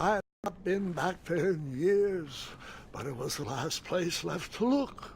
I had not been back there in years, but it was the last place left to look.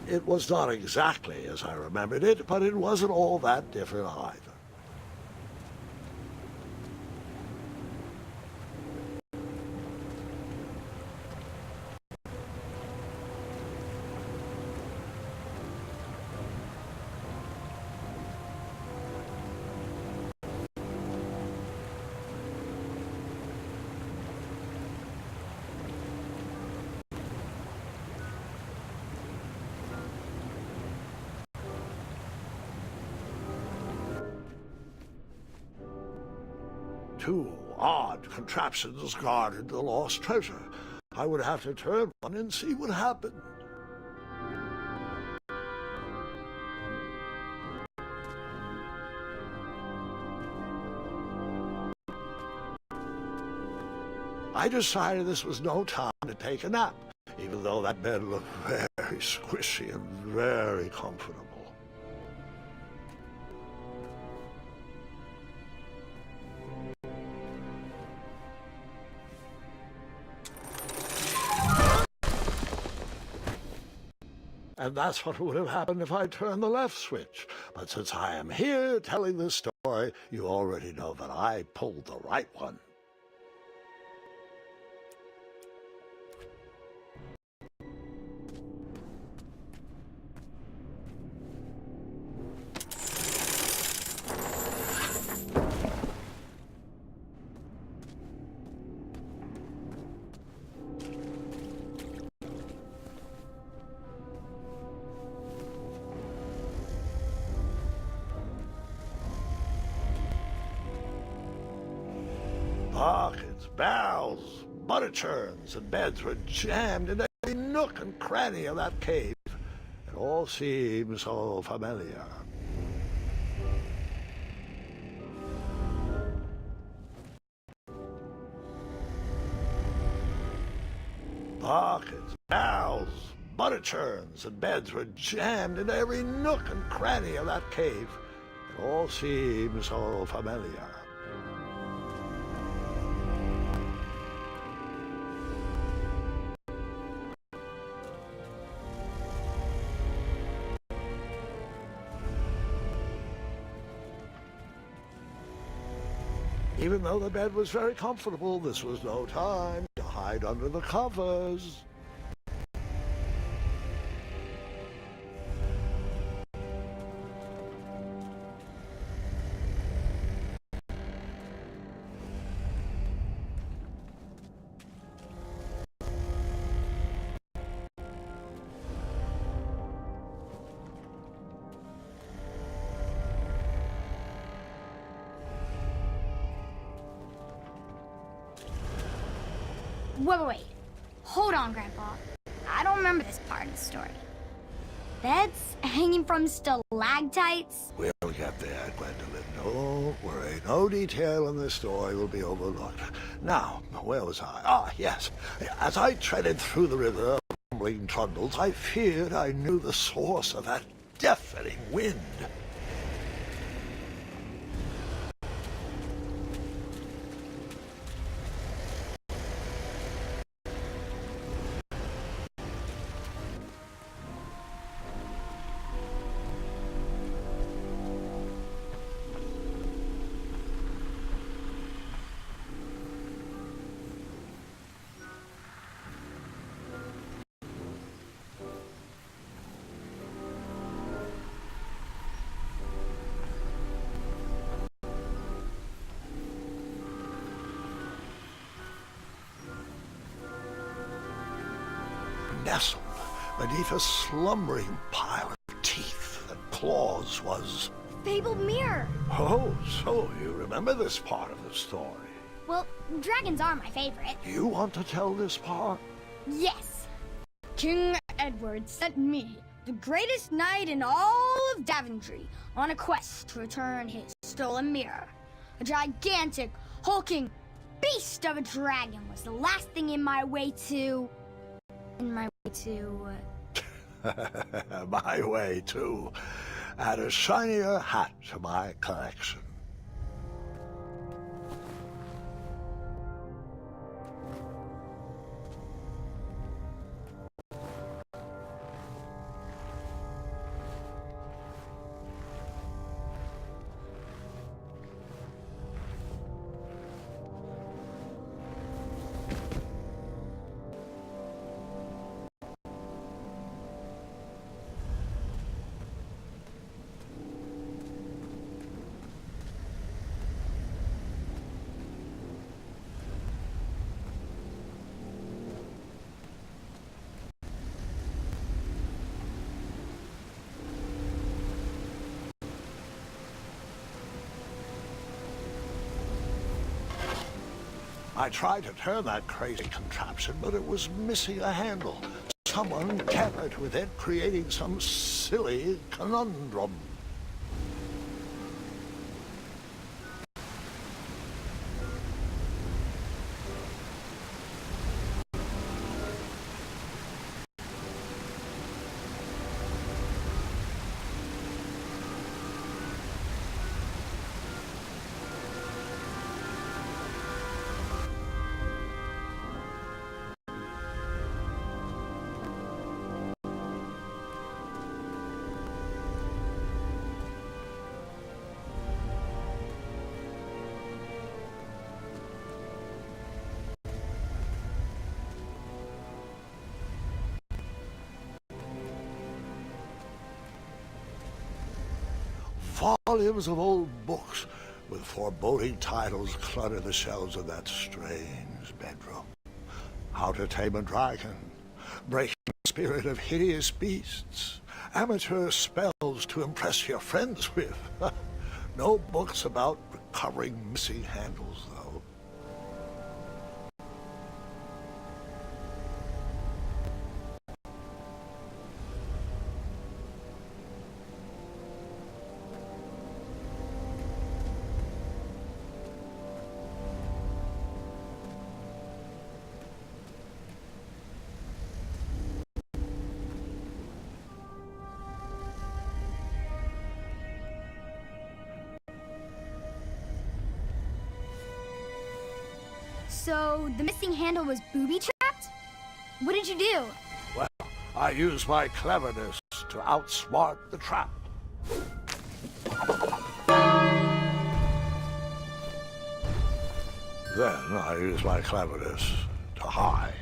It was not exactly as I remembered it, but it wasn't all that different either. Two odd contraptions guarded the lost treasure. I would have to turn one and see what happened. I decided this was no time to take a nap, even though that bed looked very squishy and very comfortable. And that's what would have happened if I turned the left switch. But since I am here telling this story, you already know that I pulled the right one. Pockets, barrels, butter churns, and beds were jammed in every nook and cranny of that cave. It all seems so familiar. Pockets, barrels, butter churns, and beds were jammed in every nook and cranny of that cave. It all seems so familiar. Even though the bed was very comfortable, this was no time to hide under the covers. Wait. Hold on, Grandpa. I don't remember this part of the story. Beds hanging from stalactites? We'll get there, Gwendolyn. Don't worry. No detail in this story will be overlooked. Now, where was I? Ah, yes. As I treaded through the river of rumbling trundles, I feared I knew the source of that deafening wind. nestled beneath a slumbering pile of teeth and claws was... Fabled mirror. Oh, so you remember this part of the story. Well, dragons are my favorite. You want to tell this part? Yes. King Edward sent me, the greatest knight in all of Daventry, on a quest to return his stolen mirror. A gigantic, hulking beast of a dragon was the last thing in my way to... My way, too. Add a shinier hat to my collection. I tried to turn that crazy contraption, but it was missing a handle. Someone tampered with it, creating some silly conundrum. Volumes of old books with foreboding titles clutter the shelves of that strange bedroom. How to Tame a Dragon, Breaking the Spirit of Hideous Beasts, Amateur Spells to Impress Your Friends with. No books about recovering missing handles, though. So, the missing handle was booby-trapped? What did you do? Well, I used my cleverness to outsmart the trap. Then I used my cleverness to hide.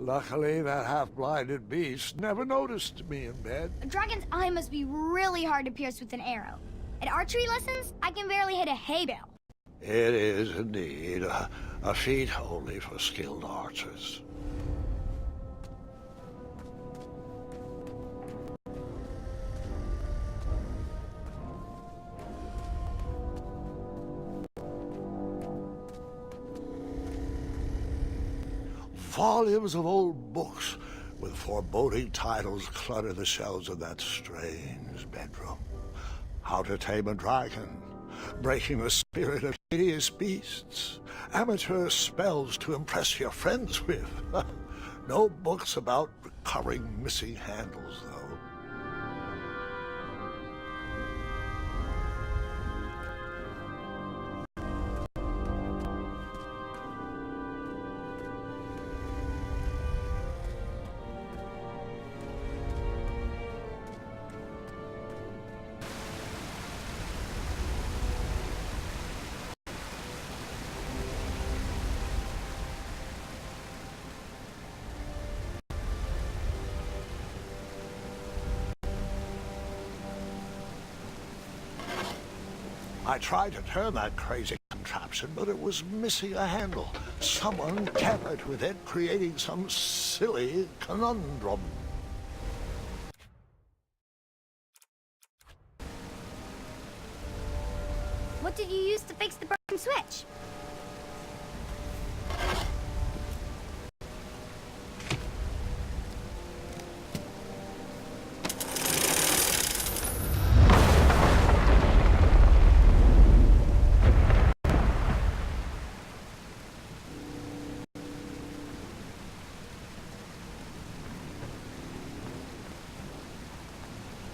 Luckily, that half-blinded beast never noticed me in bed. A dragon's eye must be really hard to pierce with an arrow. At archery lessons, I can barely hit a hay bale. It is indeed a feat only for skilled archers. Volumes of old books with foreboding titles clutter the shelves of that strange bedroom. How to Tame a Dragon, Breaking the Spirit of Hideous Beasts, Amateur Spells to Impress Your Friends with. No books about recovering missing handles, though. I tried to turn that crazy contraption, but it was missing a handle. Someone tampered with it, creating some silly conundrum. What did you use to fix the broken switch?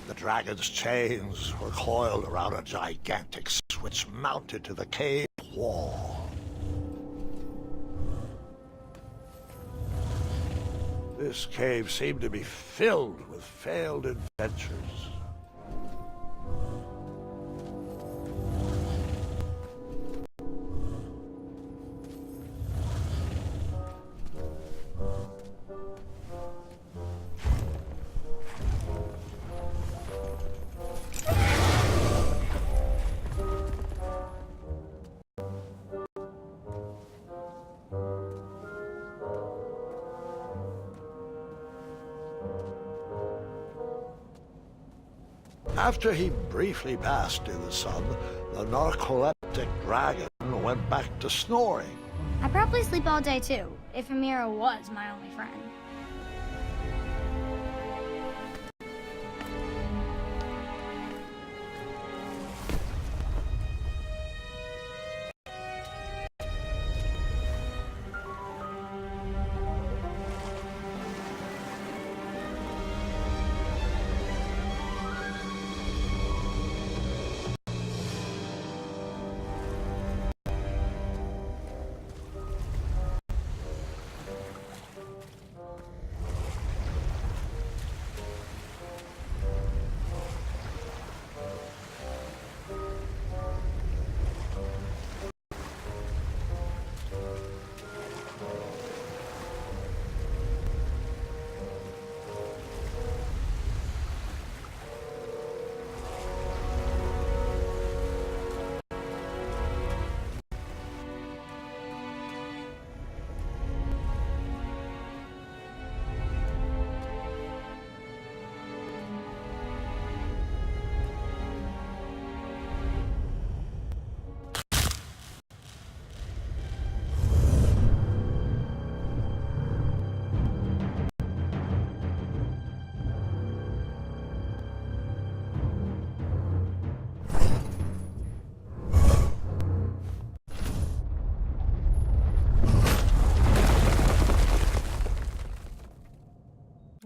The dragon's chains were coiled around a gigantic switch mounted to the cave wall. This cave seemed to be filled with failed adventures. After he briefly basked in the sun, the narcoleptic dragon went back to snoring. I probably sleep all day too, if Amira was my only friend.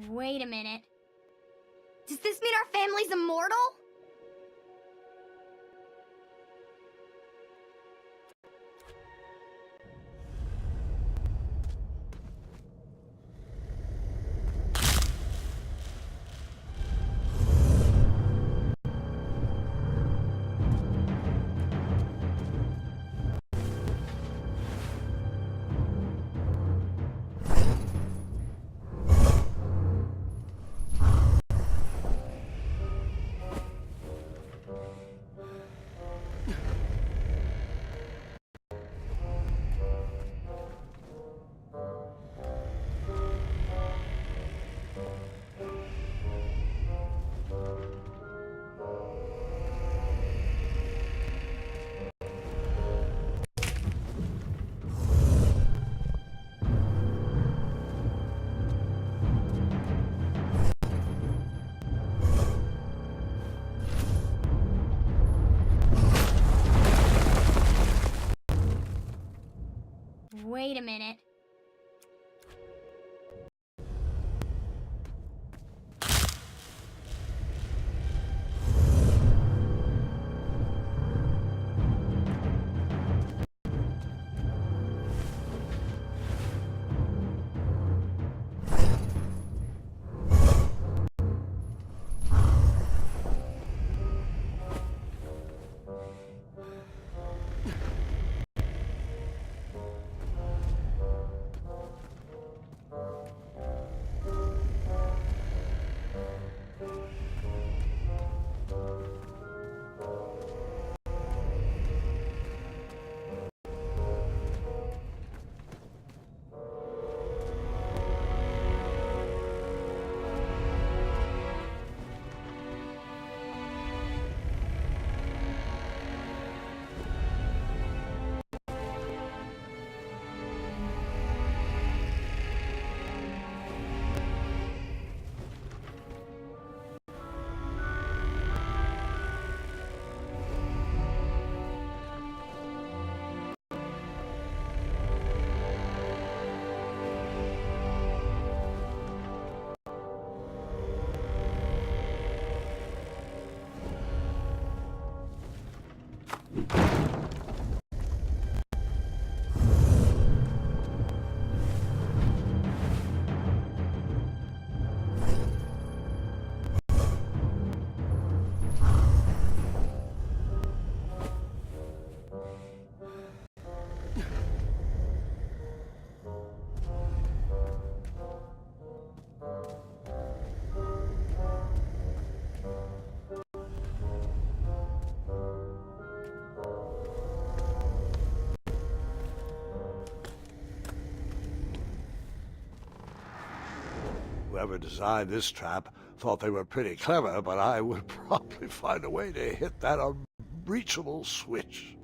Wait a minute. Does this mean our family's immortal? Wait a minute. Whoever designed this trap thought they were pretty clever, but I would probably find a way to hit that unreachable switch.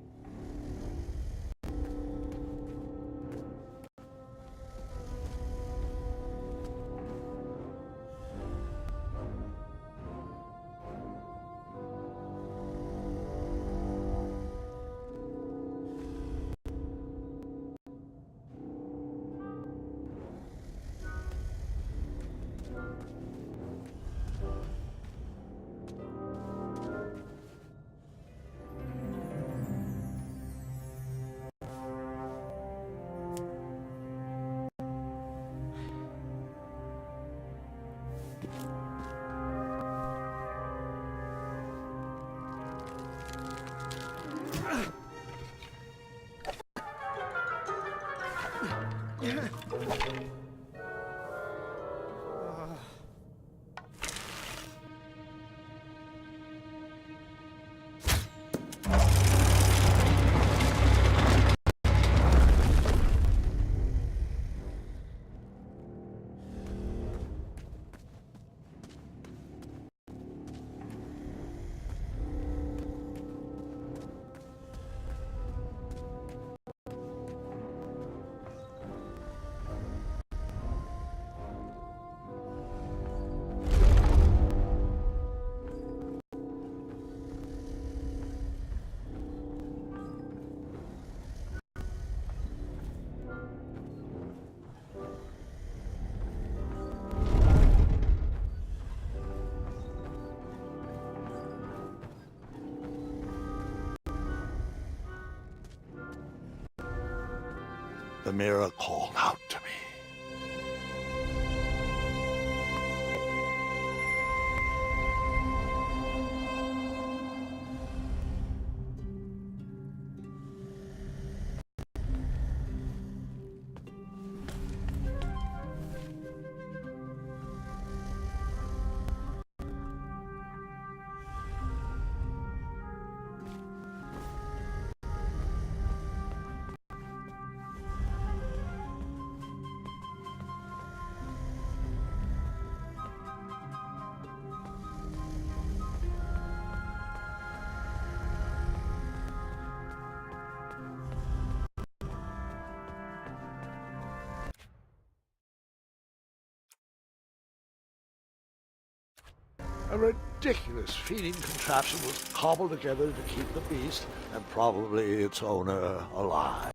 The mirror called out to me. A ridiculous feeding contraption was cobbled together to keep the beast, and probably its owner, alive.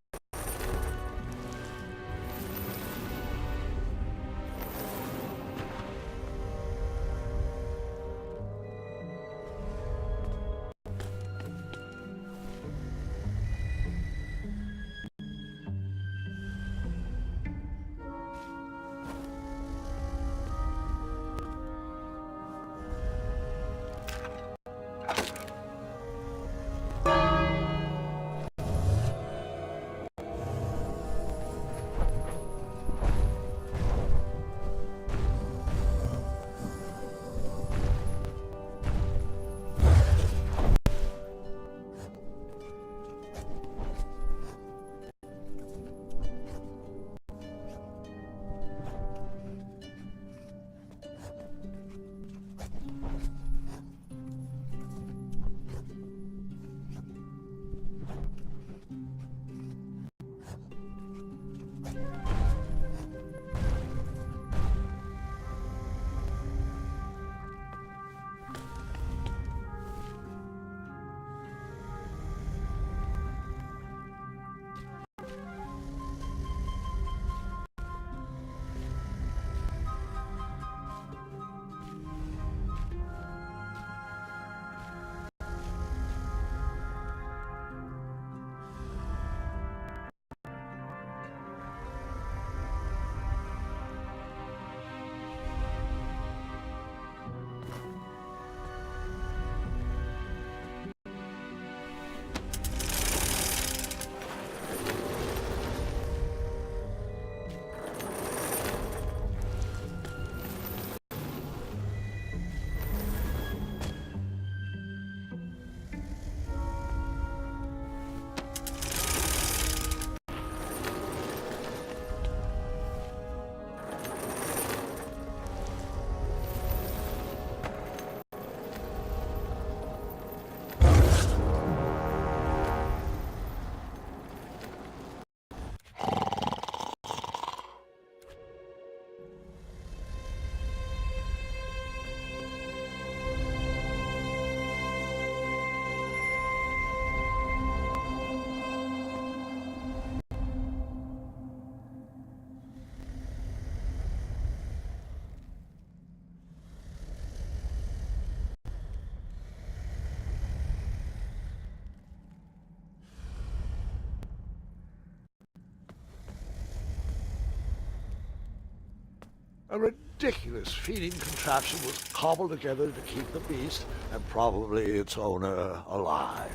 A ridiculous feeding contraption was cobbled together to keep the beast and probably its owner alive.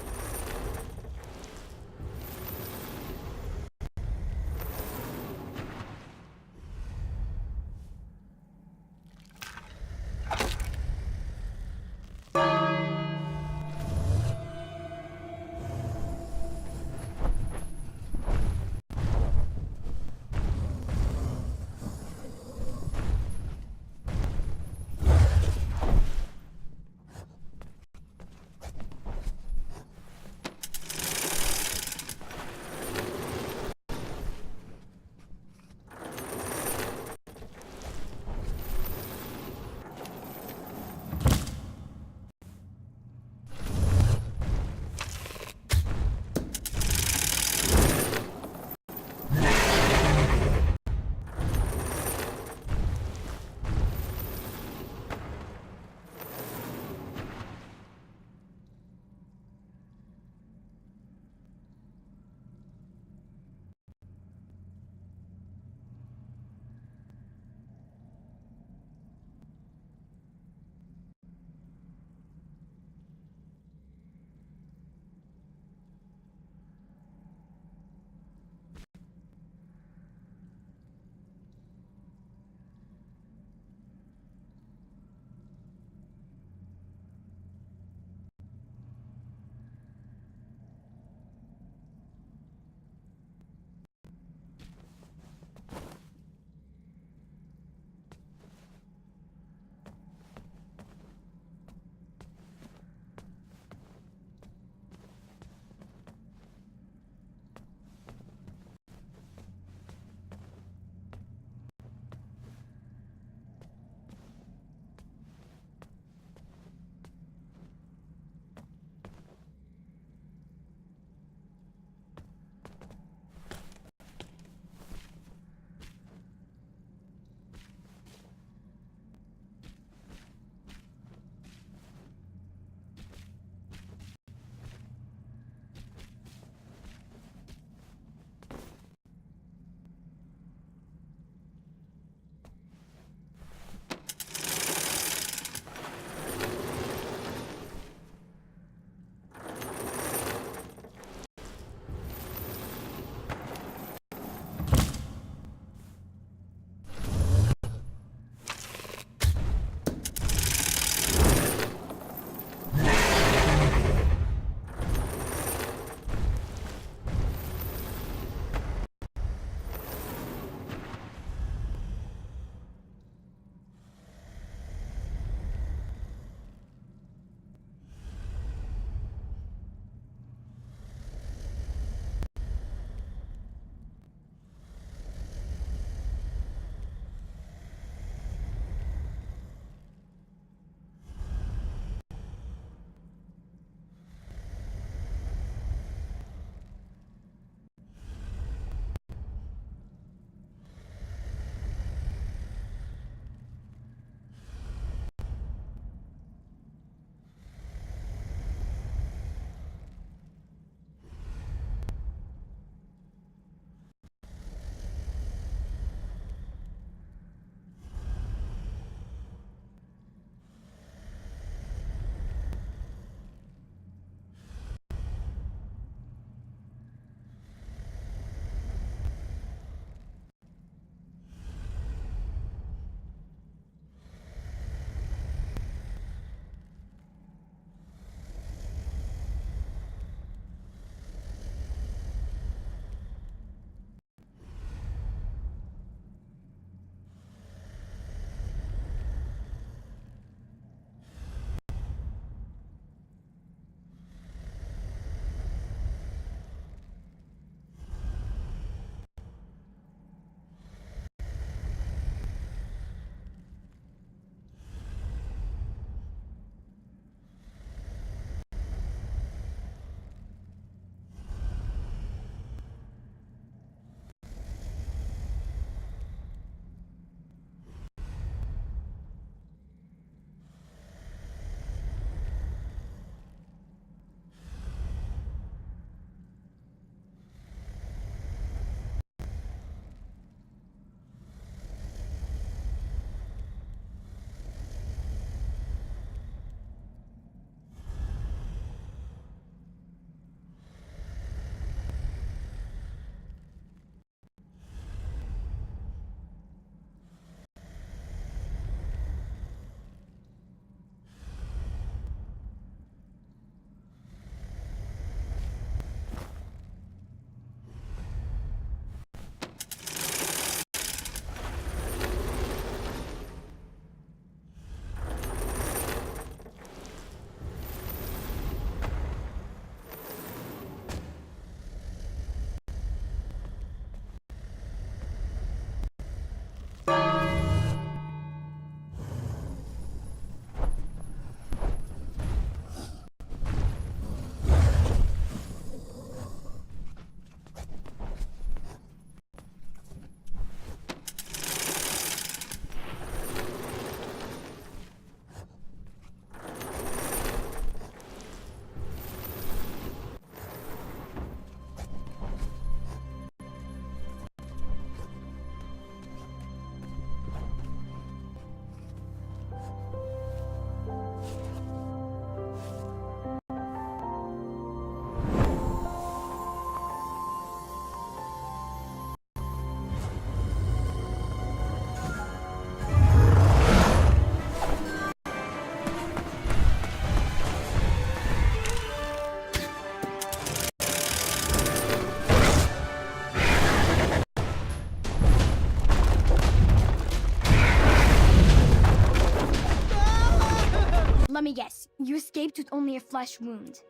You escaped with only a flesh wound.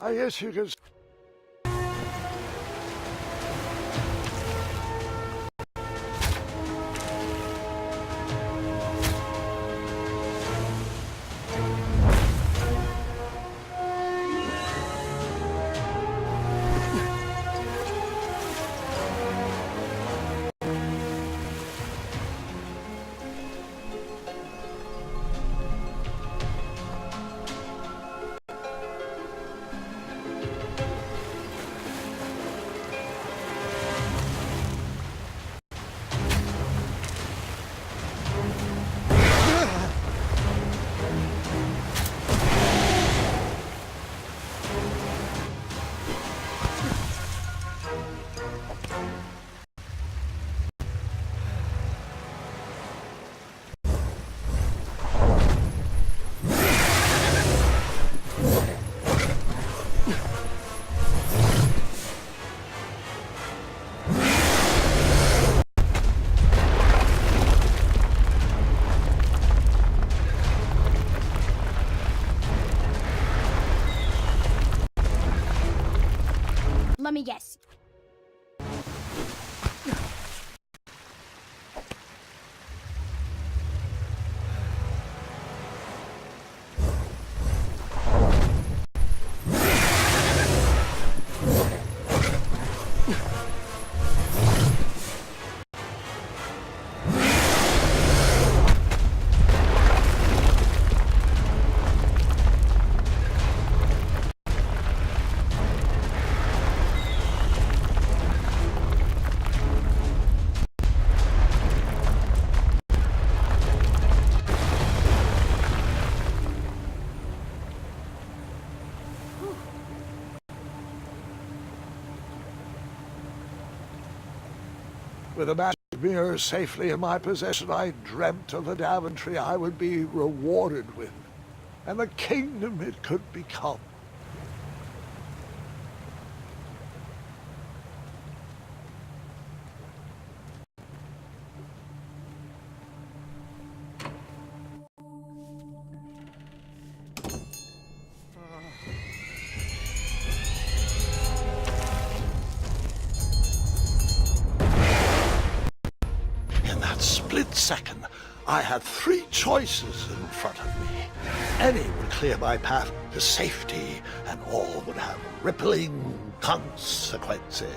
I guess you could... Let me guess. With a magic mirror safely in my possession, I dreamt of the Daventry I would be rewarded with, and the kingdom it could become. In that split second, I had three choices in front of me. Any would clear my path to safety, and all would have rippling consequences.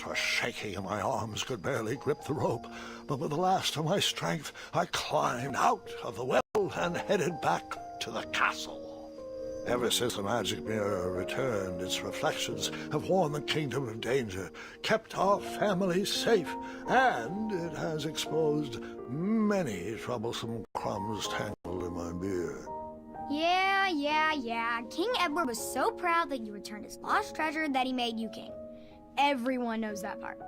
were shaking and my arms could barely grip the rope, but with the last of my strength I climbed out of the well and headed back to the castle. Ever since the magic mirror returned, its reflections have warned the kingdom of danger, kept our family safe, and it has exposed many troublesome crumbs tangled in my beard. Yeah. King Edward was so proud that you returned his lost treasure that he made you king. Everyone knows that part.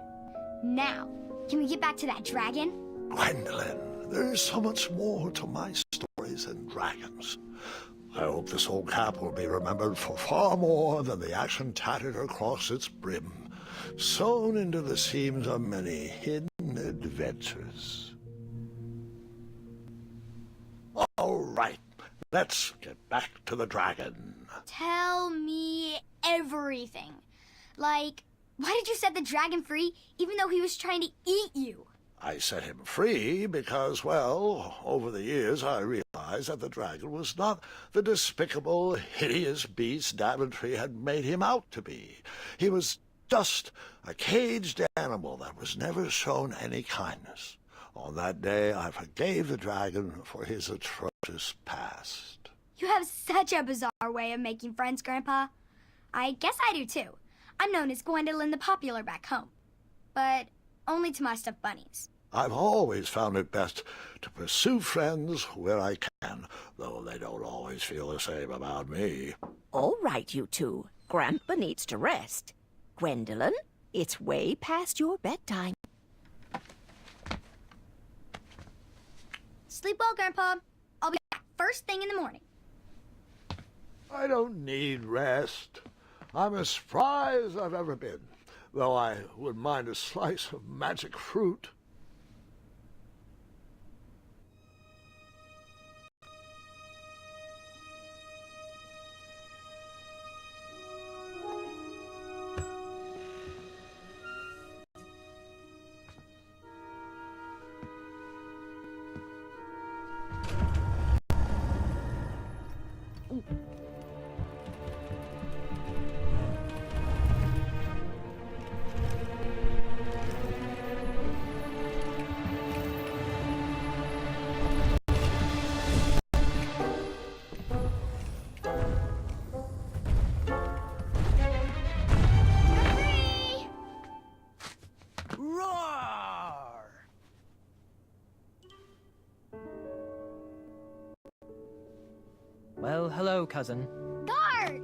Now, can we get back to that dragon? Gwendolyn, there's so much more to my stories than dragons. I hope this old cap will be remembered for far more than the action tattered across its brim, sewn into the seams of many hidden adventures. All right, let's get back to the dragon. Tell me everything. Like, why did you set the dragon free even though he was trying to eat you? I set him free because, well, over the years I realized that the dragon was not the despicable, hideous beast Daventry had made him out to be. He was just a caged animal that was never shown any kindness. On that day, I forgave the dragon for his atrocious past. You have such a bizarre way of making friends, Grandpa. I guess I do too. I'm known as Gwendolyn the Popular back home. But only to my stuffed bunnies. I've always found it best to pursue friends where I can, though they don't always feel the same about me. All right, you two. Grandpa needs to rest. Gwendolyn, it's way past your bedtime. Sleep well, Grandpa. I'll be back first thing in the morning. I don't need rest. I'm as spry as I've ever been, though I wouldn't mind a slice of magic fruit. Well, hello, cousin. Guard!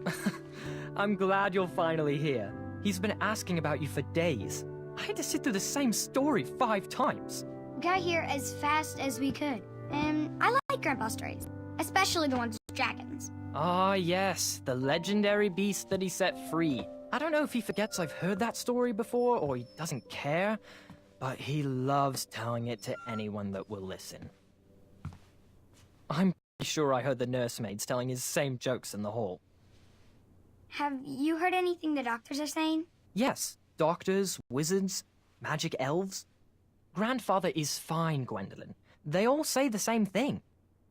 I'm glad you're finally here. He's been asking about you for days. I had to sit through the same story 5 times. We got here as fast as we could. And I like Grandpa's stories, especially the ones with dragons. Ah, yes, the legendary beast that he set free. I don't know if he forgets I've heard that story before or he doesn't care, but he loves telling it to anyone that will listen. I'm pretty sure I heard the nursemaids telling his same jokes in the hall. Have you heard anything the doctors are saying? Yes, doctors, wizards, magic elves. Grandfather is fine, Gwendolyn. They all say the same thing.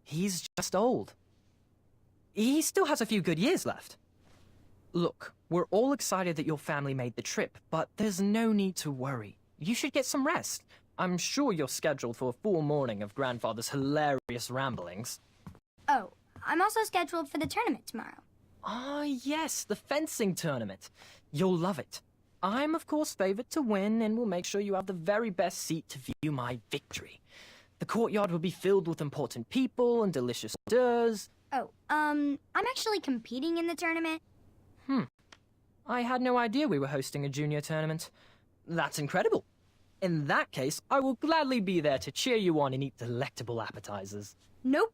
He's just old. He still has a few good years left. Look, we're all excited that your family made the trip, but there's no need to worry. You should get some rest. I'm sure you're scheduled for a full morning of Grandfather's hilarious ramblings. Oh, I'm also scheduled for the tournament tomorrow. Ah, yes, the fencing tournament. You'll love it. I'm, of course, favored to win, and will make sure you have the very best seat to view my victory. The courtyard will be filled with important people and delicious hors d'oeuvres. Oh, I'm actually competing in the tournament. I had no idea we were hosting a junior tournament. That's incredible. In that case, I will gladly be there to cheer you on and eat delectable appetizers. Nope.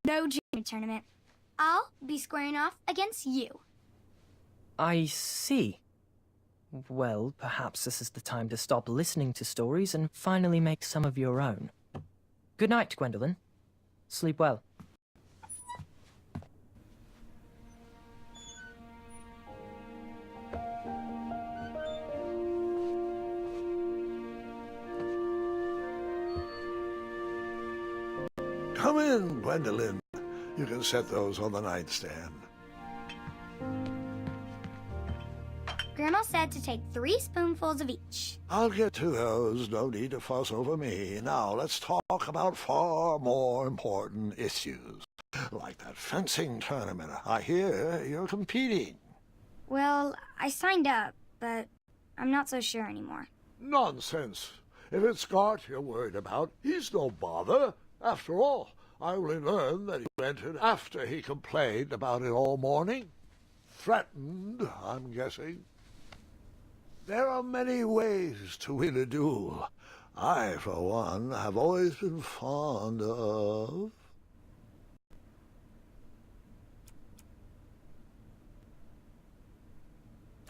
No junior tournament. I'll be squaring off against you. I see. Well, perhaps this is the time to stop listening to stories and finally make some of your own. Good night, Gwendolyn. Sleep well. Come in, Gwendolyn. You can set those on the nightstand. Grandma said to take 3 spoonfuls of each. I'll get to those. No need to fuss over me. Now let's talk about far more important issues. Like that fencing tournament. I hear you're competing. Well, I signed up, but I'm not so sure anymore. Nonsense. If it's Scott you're worried about, he's no bother. After all, I only learned that he entered after he complained about it all morning. Threatened, I'm guessing. There are many ways to win a duel. I, for one, have always been fond of...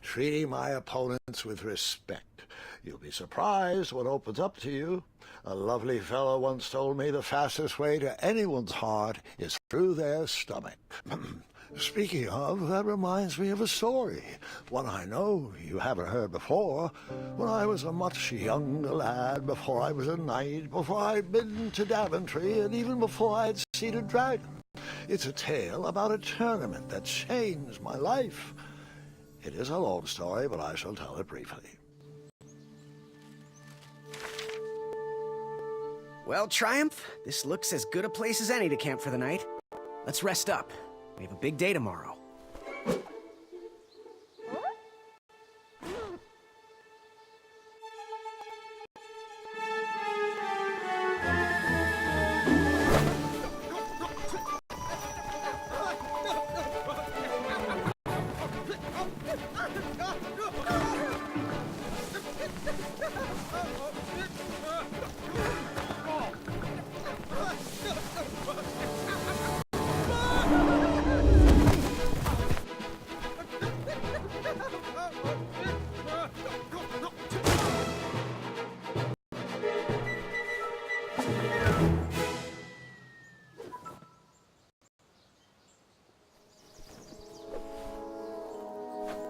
treating my opponents with respect. You'll be surprised what opens up to you. A lovely fellow once told me the fastest way to anyone's heart is through their stomach. Speaking of, that reminds me of a story, one I know you haven't heard before. When I was a much younger lad, before I was a knight, before I'd been to Daventry, and even before I'd seen a dragon. It's a tale about a tournament that changed my life. It is a long story, but I shall tell it briefly. Well, Triumph, this looks as good a place as any to camp for the night. Let's rest up. We have a big day tomorrow.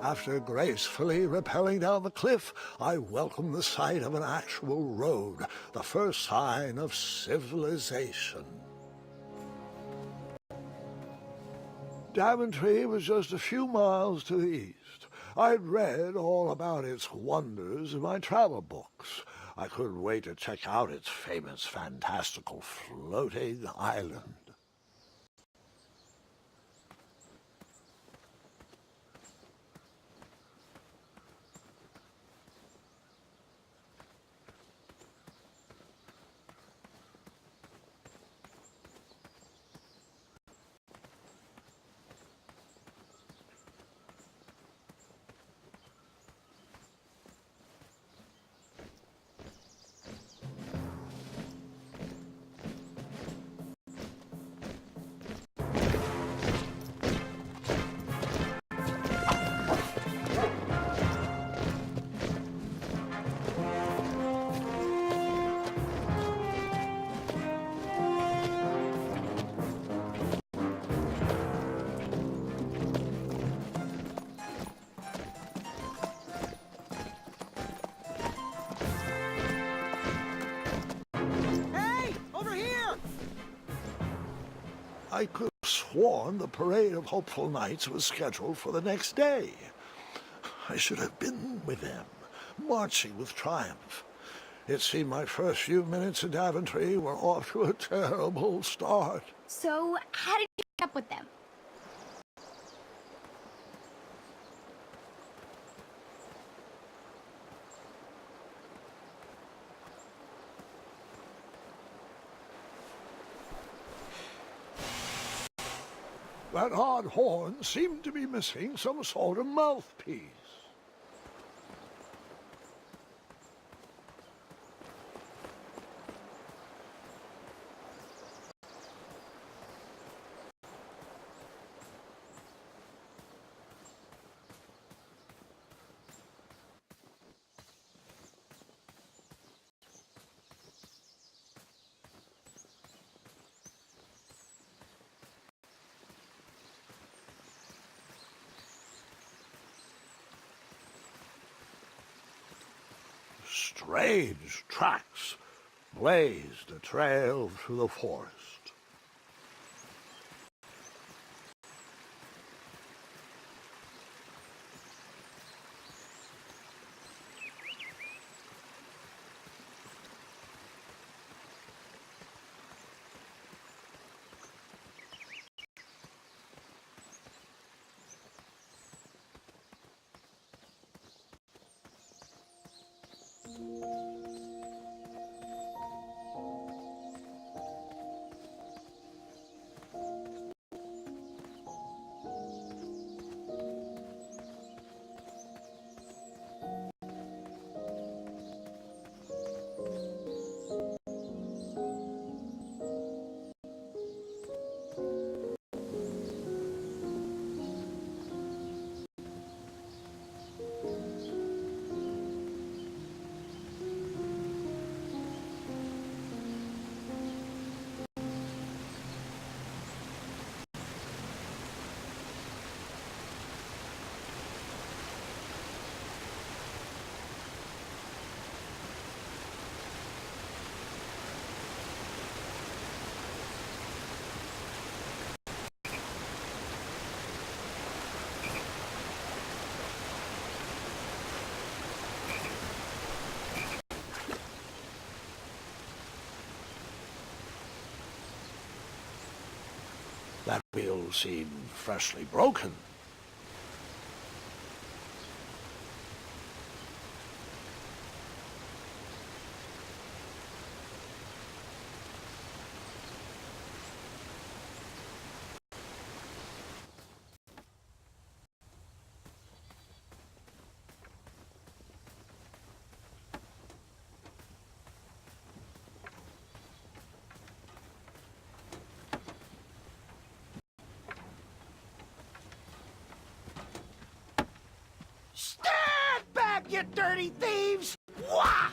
After gracefully rappelling down the cliff, I welcomed the sight of an actual road, the first sign of civilization. Daventry was just a few miles to the east. I'd read all about its wonders in my travel books. I couldn't wait to check out its famous, fantastical floating island. I could have sworn the parade of hopeful knights was scheduled for the next day. I should have been with them, marching with triumph. It seemed my first few minutes in Daventry were off to a terrible start. So, how did you keep up with them? That odd horn seemed to be missing some sort of mouthpiece. Strange tracks blazed a trail through the forest. That wheel seemed freshly broken. Stand back, you dirty thieves! Wah!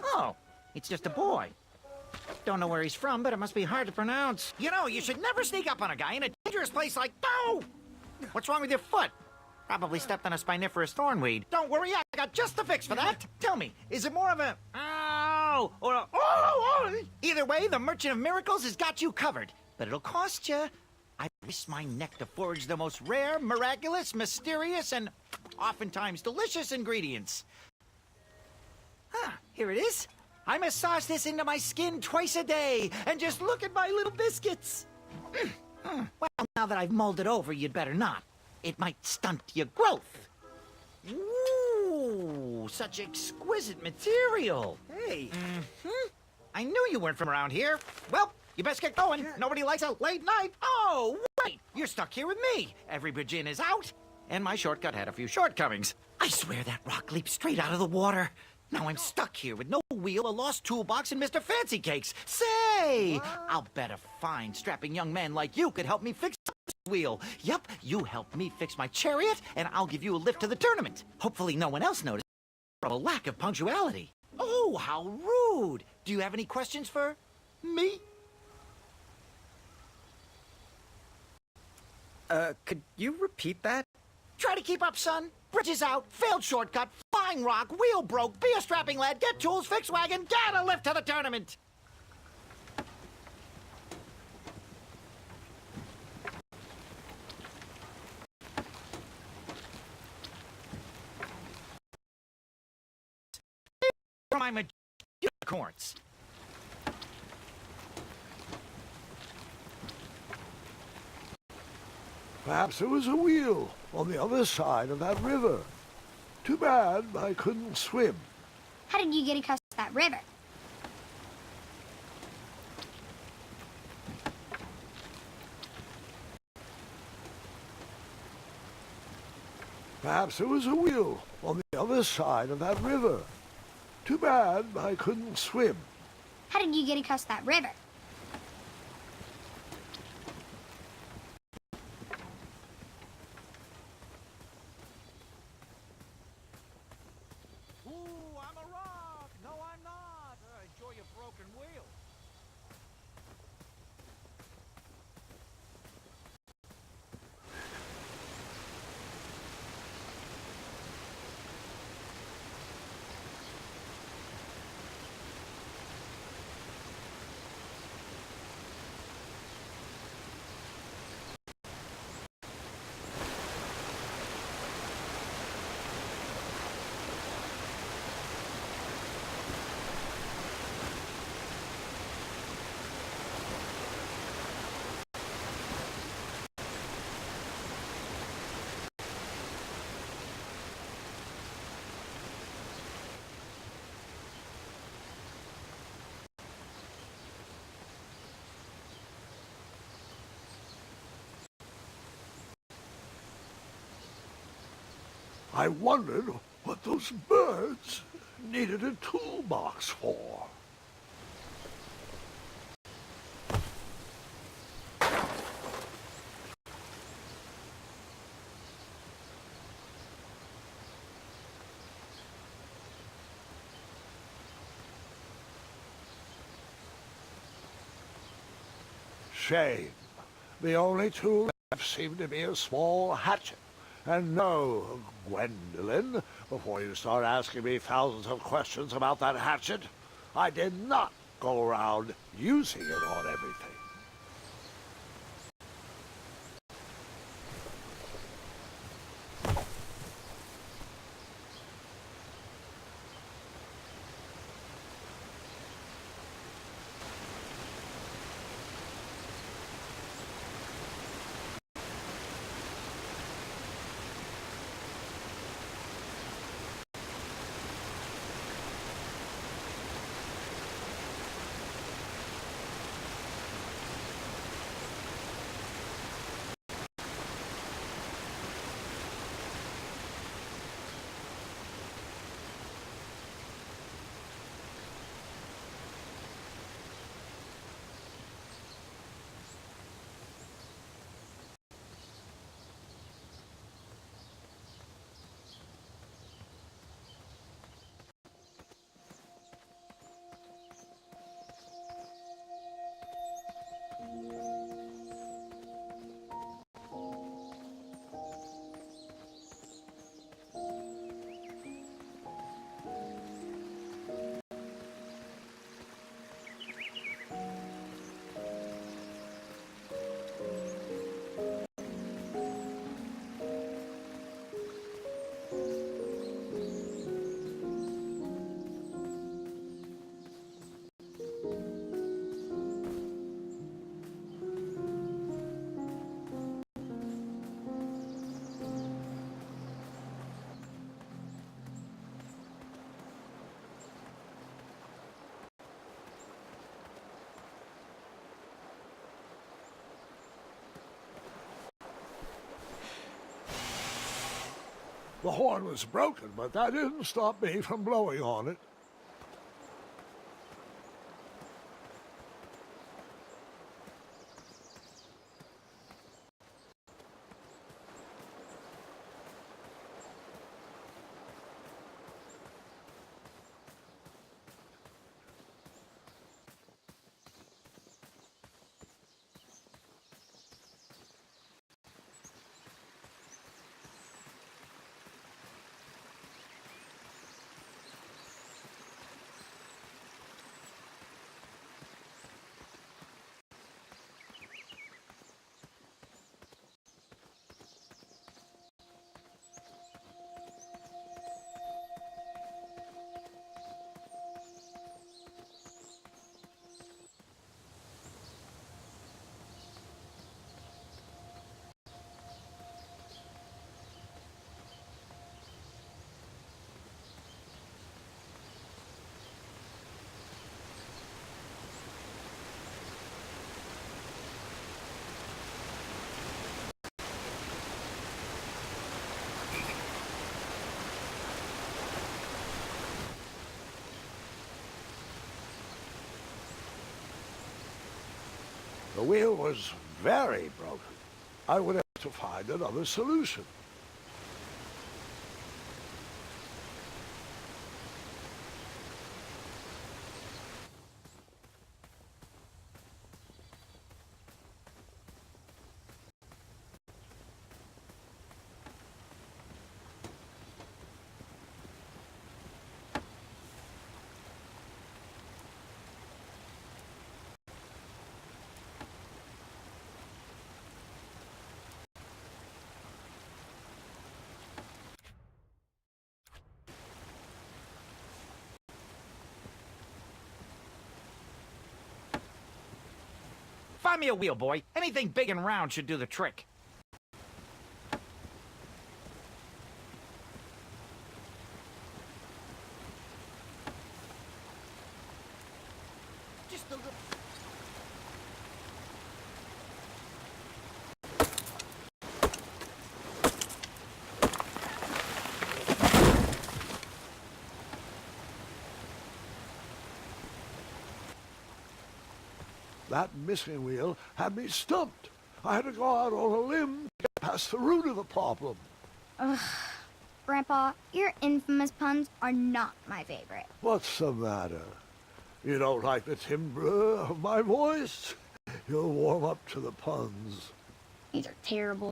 Oh, it's just a boy. Don't know where he's from, but it must be hard to pronounce. You know, you should never sneak up on a guy in a dangerous place like... No! What's wrong with your foot? Probably stepped on a spiniferous thornweed. Don't worry, I got just the fix for that. Tell me, is it more of a... Ow! Or a... Oh! Either way, the Merchant of Miracles has got you covered. But it'll cost you. I risked my neck to forage the most rare, miraculous, mysterious, and oftentimes delicious ingredients. Ah, here it is. I massage this into my skin twice a day, and just look at my little biscuits. Well, now that I've mulled it over, you'd better not. It might stunt your growth. Ooh, such exquisite material. Hey. I knew you weren't from around here. Well, you best get going. Nobody likes a late night. Oh, wait, you're stuck here with me. Every Virgin is out, and my shortcut had a few shortcomings. I swear that rock leaped straight out of the water. Now I'm stuck here with no wheel, a lost toolbox, and Mr. Fancy Cakes. Say, I'll bet a fine, strapping young man like you could help me fix this wheel. Yup, you help me fix my chariot, and I'll give you a lift to the tournament. Hopefully no one else noticed a lack of punctuality. Oh, how rude. Do you have any questions for me? Could you repeat that? Try to keep up, son. Bridges out, failed shortcut, flying rock, wheel broke, be a strapping lad, get tools, fix wagon, get a lift to the tournament. For my unicorns. Perhaps there was a wheel on the other side of that river. Too bad I couldn't swim. How did you get across that river? Perhaps there was a wheel on the other side of that river. Too bad I couldn't swim. How did you get across that river? Ooh, I'm a rock. No, I'm not. Enjoy your broken wheel. I wondered what those birds needed a toolbox for. Shame. The only tool left seemed to be a small hatchet. And no, Gwendolyn, before you start asking me thousands of questions about that hatchet, I did not go around using it on everything. The horn was broken, but that didn't stop me from blowing on it. The wheel was very broken. I would have to find another solution. Find me a wheel, boy. Anything big and round should do the trick. Just a little... That missing wheel had me stumped. I had to go out on a limb to get past the root of the problem. Ugh. Grandpa, your infamous puns are not my favorite. What's the matter? You don't like the timbre of my voice? You'll warm up to the puns. These are terrible.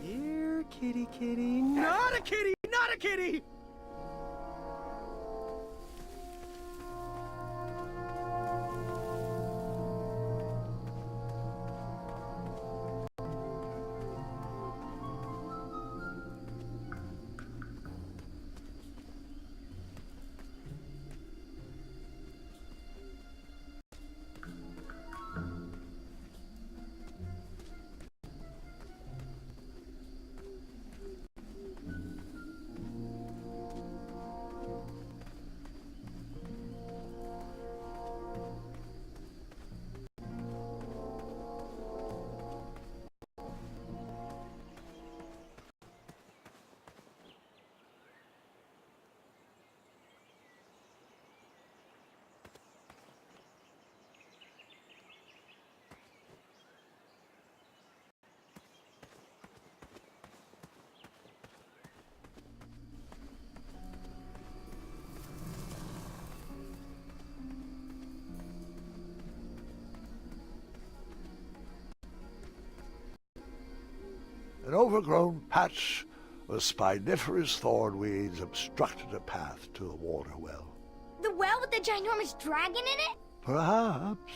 Here, kitty, kitty. Not a kitty! Not a kitty! An overgrown patch The spiniferous thornweeds obstructed a path to the water well. The well with the ginormous dragon in it? Perhaps.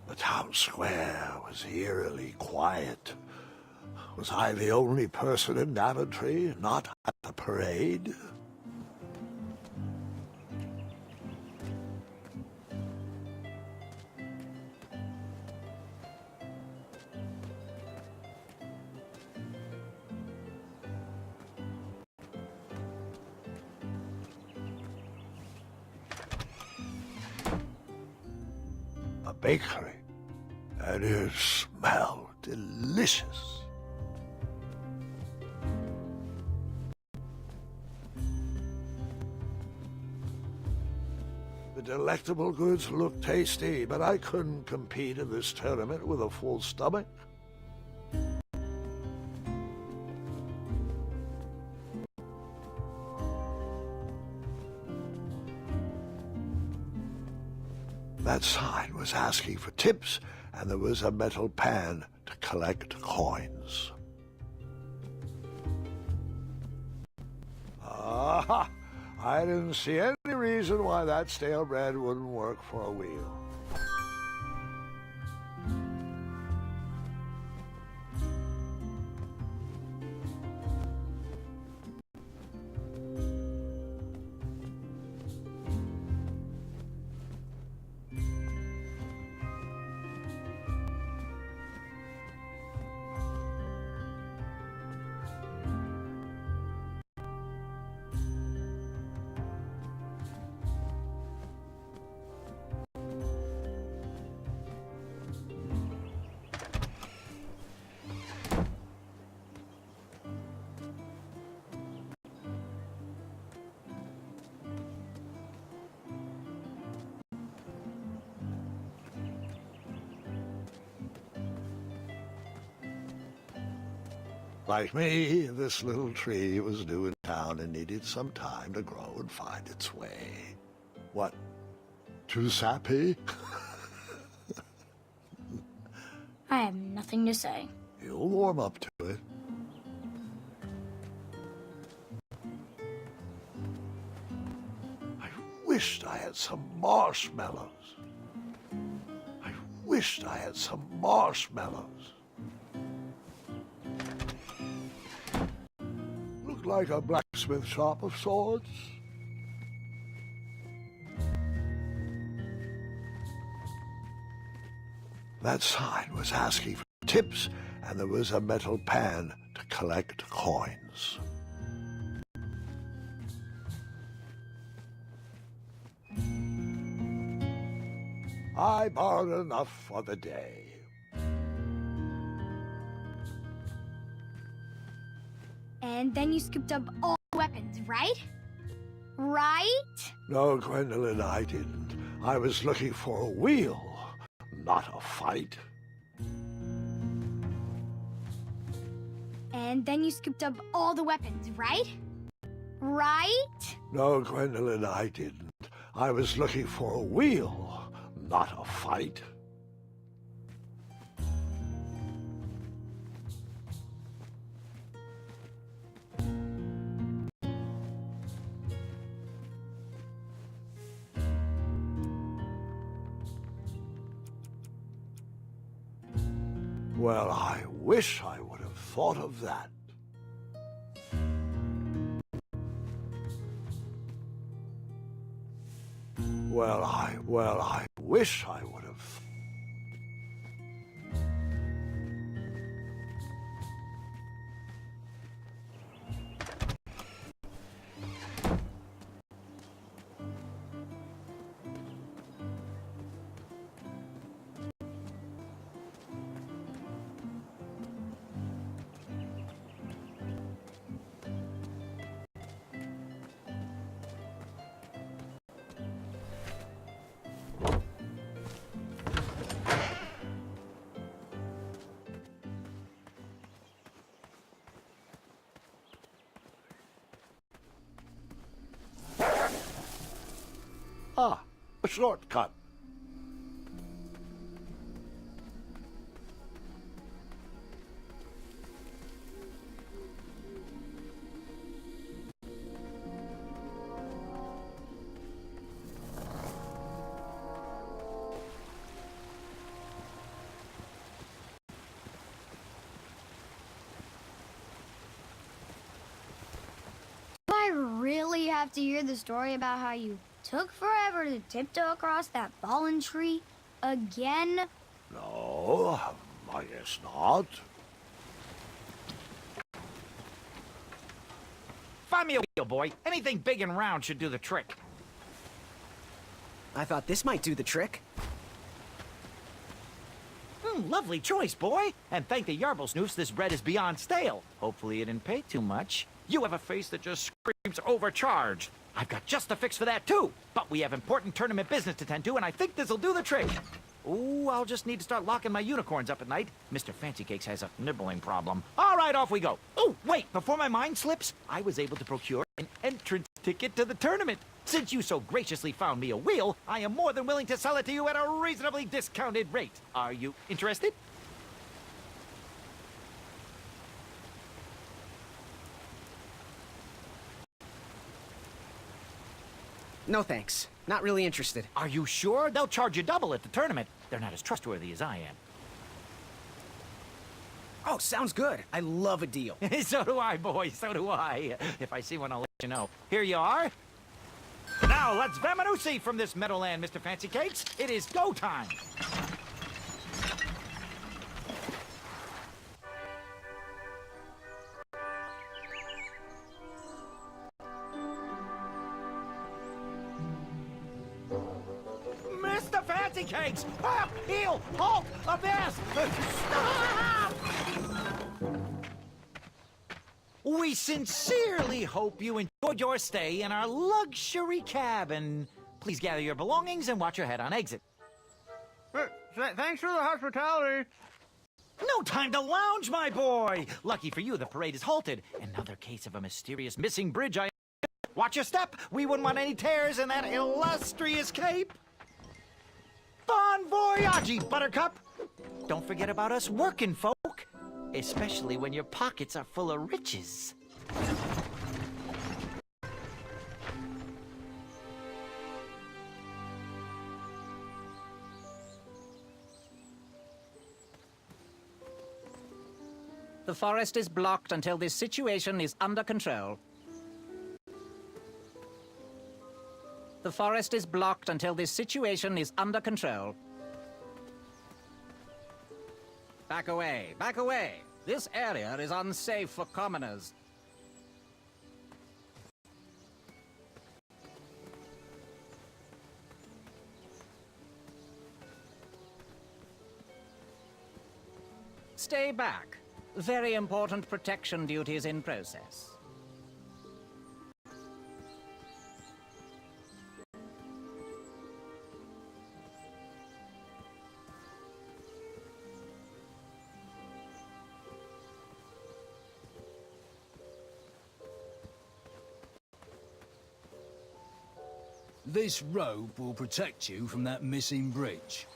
The town square was eerily quiet. Was I the only person in Daventry not at the parade? A bakery, and it smelled delicious. The delectable goods looked tasty, but I couldn't compete in this tournament with a full stomach. That sign was asking for tips, and there was a metal pan to collect coins. Ah, I didn't see any reason why that stale bread wouldn't work for a wheel. Like me, this little tree was new in town and needed some time to grow and find its way. What? Too sappy? I have nothing to say. You'll warm up to it. I wished I had some marshmallows. I wished I had some marshmallows. Looked like a blacksmith shop of sorts. That sign was asking for tips, and there was a metal pan to collect coins. I borrowed enough for the day. And then you scooped up all the weapons, right? Right? No, Gwendolyn, I didn't. I was looking for a wheel, not a fight. And then you scooped up all the weapons, right? Right? No, Gwendolyn, I didn't. I was looking for a wheel, not a fight. Well, I wish I would have thought of that. I wish I would have. Ah, a shortcut. Do I really have to hear the story about how you took forever to tiptoe across that fallen tree again? No, I guess not. Find me a wheel, boy. Anything big and round should do the trick. I thought this might do the trick. Lovely choice, boy. And thank the Yarblesnoofs, this bread is beyond stale. Hopefully you didn't pay too much. You have a face that just screams overcharged. I've got just the fix for that, too. But we have important tournament business to tend to, and I think this'll do the trick. Ooh, I'll just need to start locking my unicorns up at night. Mr. Fancy Cakes has a nibbling problem. All right, off we go. Oh, wait, before my mind slips, I was able to procure an entrance ticket to the tournament. Since you so graciously found me a wheel, I am more than willing to sell it to you at a reasonably discounted rate. Are you interested? No thanks. Not really interested. Are you sure? They'll charge you double at the tournament. They're not as trustworthy as I am. Oh, sounds good. I love a deal. So do I, boy. So do I. If I see one, I'll let you know. Here you are. Now, let's Vamanusi from this Meadowland, Mr. Fancy Cakes. It is go time. Mr. Fancy Cakes! Up, heel, halt, abyss! Stop! We sincerely hope you enjoyed your stay in our luxury cabin. Please gather your belongings and watch your head on exit. Thanks for the hospitality. No time to lounge, my boy! Lucky for you, the parade is halted. Another case of a mysterious missing bridge. Watch your step! We wouldn't want any tears in that illustrious cape! Bon voyage, Buttercup! Don't forget about us working folk, especially when your pockets are full of riches. The forest is blocked until this situation is under control. The forest is blocked until this situation is under control. Back away, back away. This area is unsafe for commoners. Stay back. Very important protection duties in process. This rope will protect you from that missing bridge.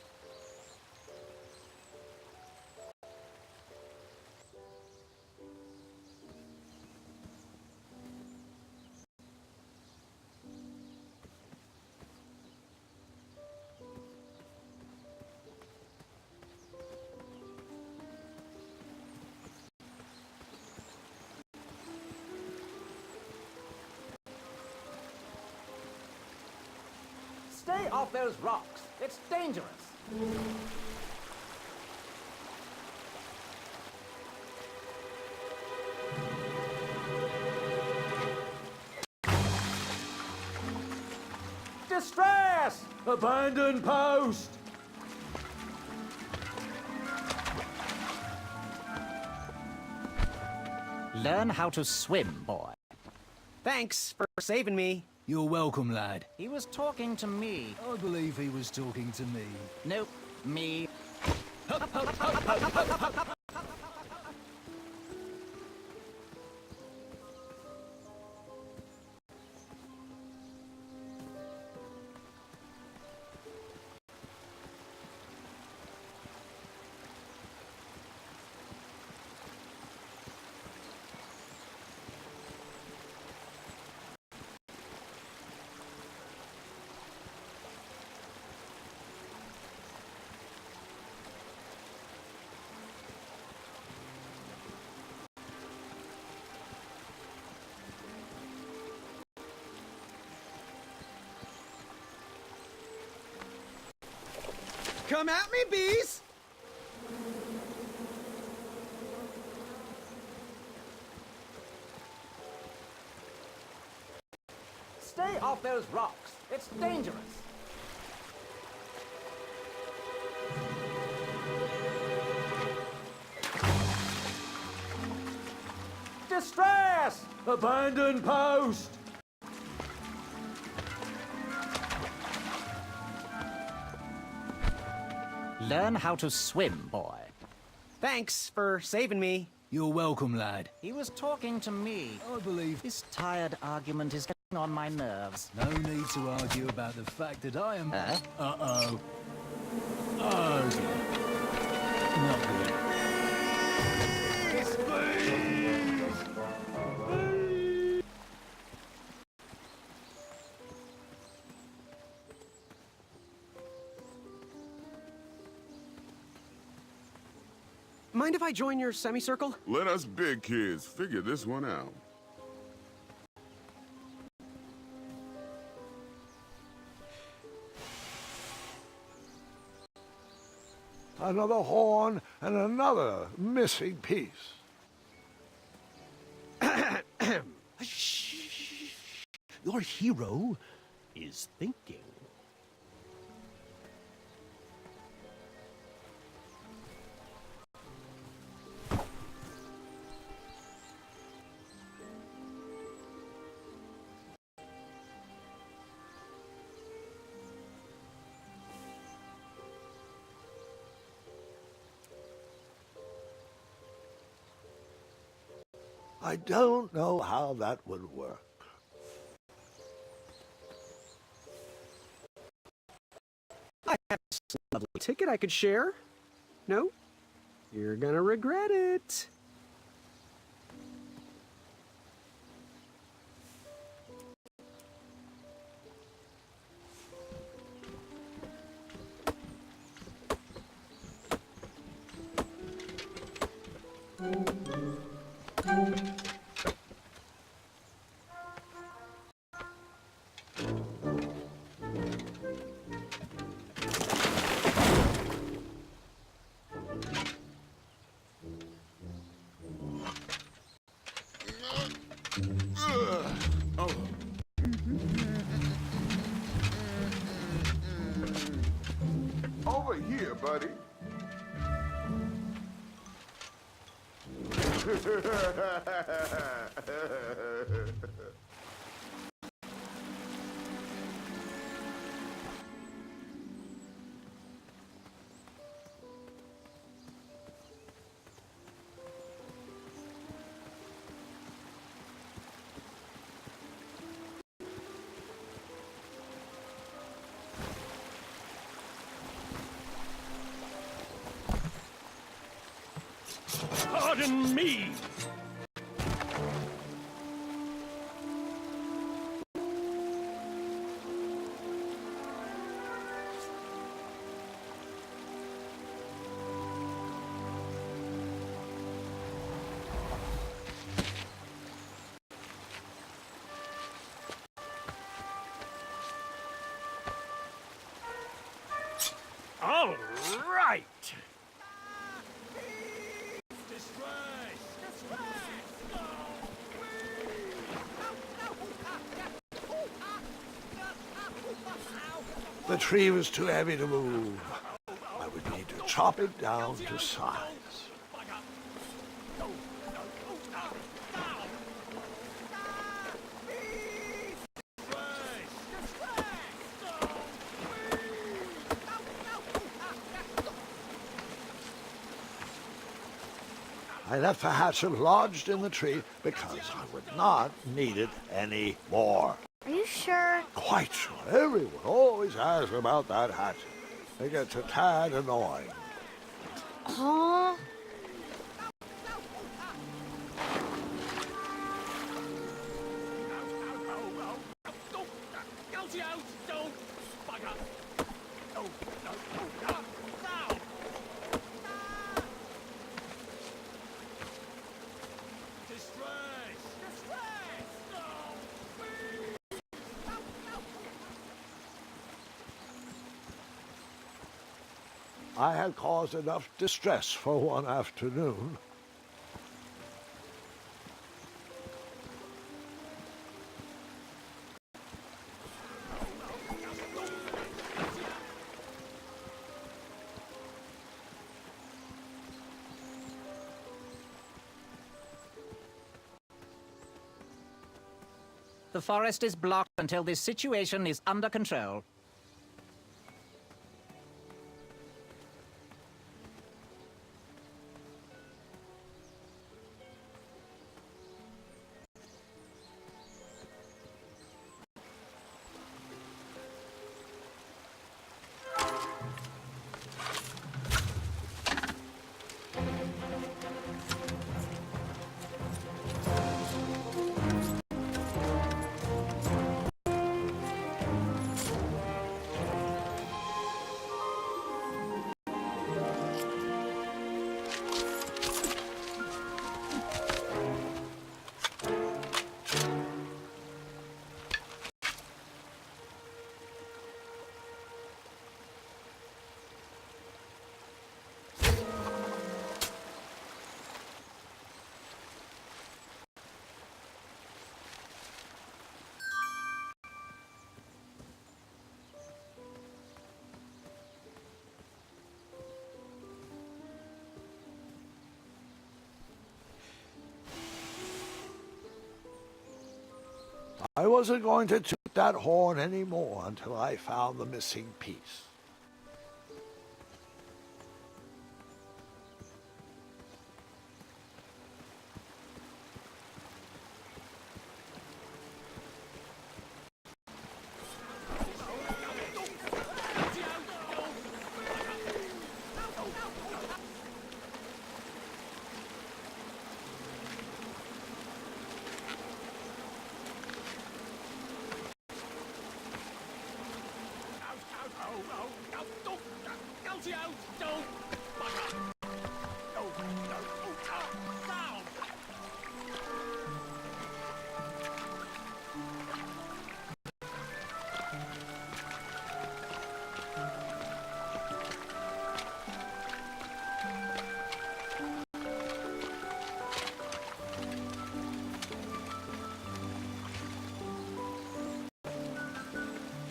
Stay off those rocks. It's dangerous. Distress! Abandon post! Learn how to swim, boy. Thanks for saving me. You're welcome, lad. He was talking to me. I believe he was talking to me. Nope, me. Come at me, bees! Stay off those rocks. It's dangerous. Distress! Abandon post! Learn how to swim, boy. Thanks for saving me. You're welcome, lad. He was talking to me. I believe This tired argument is getting on my nerves. no need to argue about the fact that I am... Huh? Uh-oh. Oh, dear. Not good. Mind if I join your semicircle? Let us big kids figure this one out. Another horn and another missing piece. Your hero is thinking. I don't know how that would work. I have a lovely ticket I could share. No? You're gonna regret it. Over here, buddy. Pardon me! All right. The tree was too heavy to move. I would need to chop it down to size. I left the hatchet lodged in the tree because I would not need it any more. Are you sure? Quite sure. Everyone always asks about that hatchet. It gets a tad annoying. Huh? I had caused enough distress for one afternoon. The forest is blocked until this situation is under control. I wasn't going to toot that horn anymore until I found the missing piece.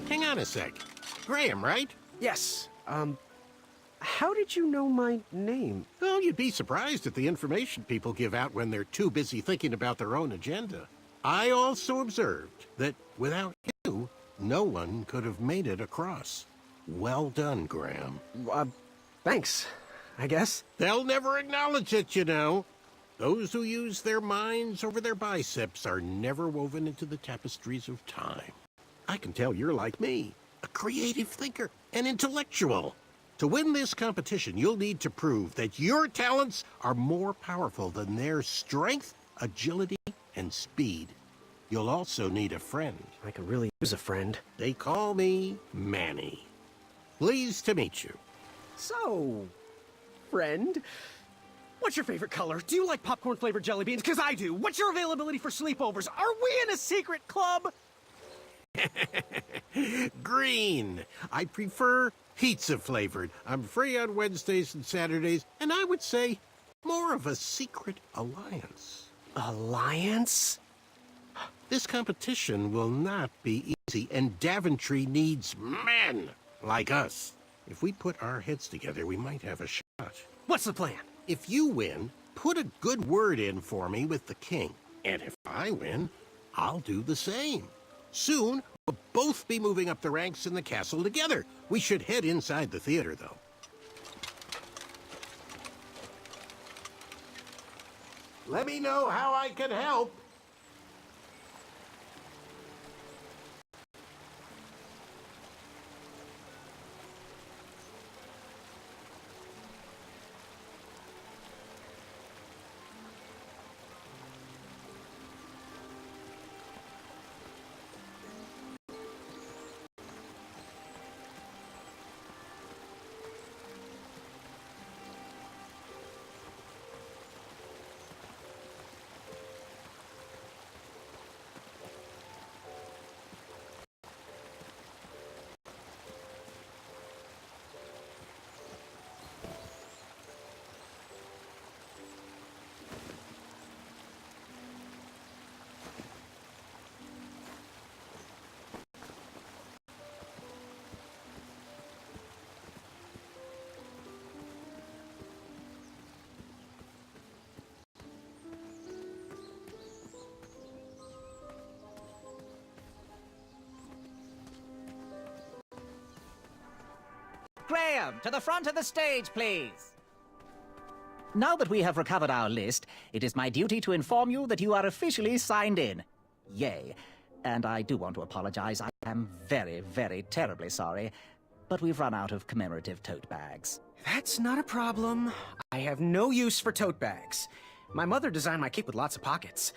Hang on a sec. Graham, right? Yes, how did you know my name? Well, you'd be surprised at the information people give out when they're too busy thinking about their own agenda. I also observed that without you, no one could have made it across. Well done, Graham. Thanks, I guess. They'll never acknowledge it, you know. Those who use their minds over their biceps are never woven into the tapestries of time. I can tell you're like me, a creative thinker, an intellectual. To win this competition, you'll need to prove that your talents are more powerful than their strength, agility, and speed. You'll also need a friend. I could really use a friend. They call me Manny. Pleased to meet you. So, friend, what's your favorite color? Do you like popcorn-flavored jelly beans? Because I do. What's your availability for sleepovers? Are we in a secret club? Green. I prefer pizza-flavored. I'm free on Wednesdays and Saturdays, and I would say more of a secret alliance. Alliance? This competition will not be easy, and Daventry needs men like us. If we put our heads together, we might have a shot. What's the plan? If you win, put a good word in for me with the king. And if I win, I'll do the same. Soon, we'll both be moving up the ranks in the castle together. We should head inside the theater, though. Let me know how I can help. Graham, to the front of the stage, please. Now that we have recovered our list, it is my duty to inform you that you are officially signed in. Yay. And I do want to apologize. I am very, very terribly sorry. But we've run out of commemorative tote bags. That's not a problem. I have no use for tote bags. My mother designed my cape with lots of pockets.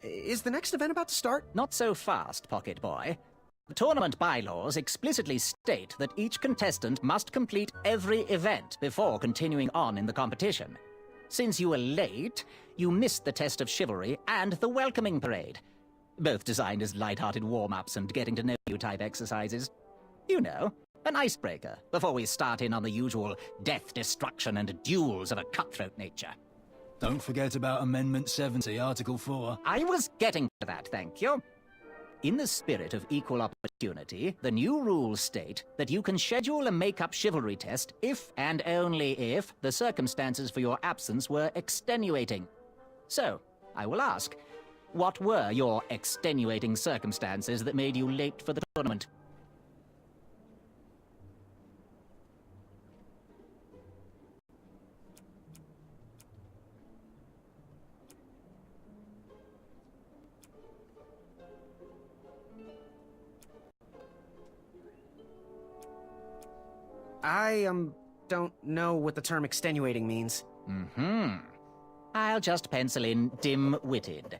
Is the next event about to start? Not so fast, Pocket Boy. The tournament bylaws explicitly state that each contestant must complete every event before continuing on in the competition. Since you were late, you missed the test of chivalry and the welcoming parade. Both designed as light-hearted warm-ups and getting to know you type exercises. You know, an icebreaker before we start in on the usual death, destruction, and duels of a cutthroat nature. Don't forget about Amendment 70, Article 4. I was getting to that, thank you. In the spirit of equal opportunity, the new rules state that you can schedule a make-up chivalry test if and only if the circumstances for your absence were extenuating. So, I will ask, what were your extenuating circumstances that made you late for the tournament? I, don't know what the term extenuating means. I'll just pencil in dim-witted.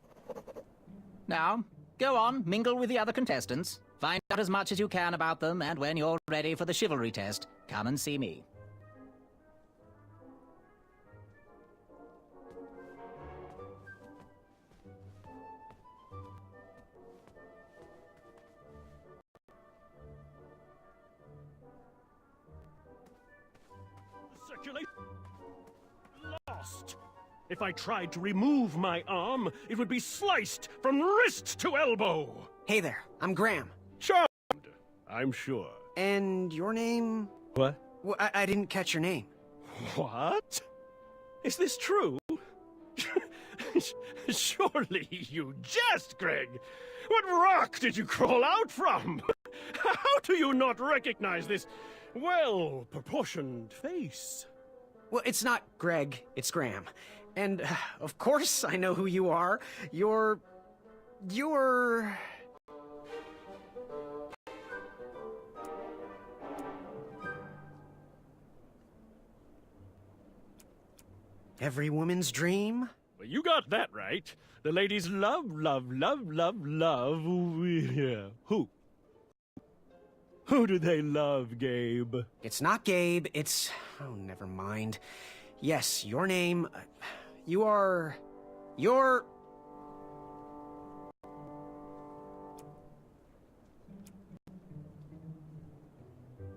Now, go on, mingle with the other contestants. Find out as much as you can about them, and when you're ready for the chivalry test, come and see me. Lost. If I tried to remove my arm, it would be sliced from wrist to elbow. Hey there, I'm Graham. Charmed, I'm sure. And your name? What? Well, I didn't catch your name. What? Is this true? Surely you jest, Greg. What rock did you crawl out from? How do you not recognize this well-proportioned face? Well, it's not Greg, it's Graham. And, of course, I know who you are. You're... every woman's dream? Well, you got that right. The ladies love, love, love, love, love... Yeah. Who? Who do they love, Gabe? It's not Gabe, it's... oh, never mind. Yes, your name... you're...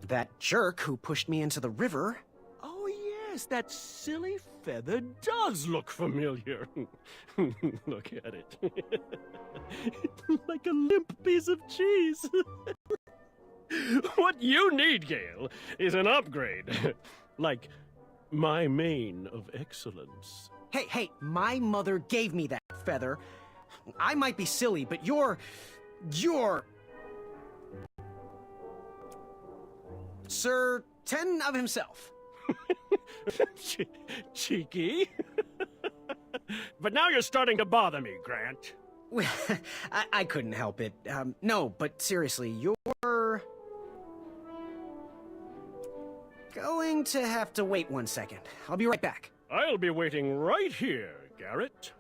That jerk who pushed me into the river. Oh, yes, that silly feather does look familiar. Look at it. Like a limp piece of cheese. What you need, Gale, is an upgrade. Like my mane of excellence. Hey, my mother gave me that feather. I might be silly, but you're... Sir 10 of himself. Cheeky. But now you're starting to bother me, Grant. I couldn't help it. No, but seriously, you're... going to have to wait 1 second. I'll be right back. I'll be waiting right here, Garrett.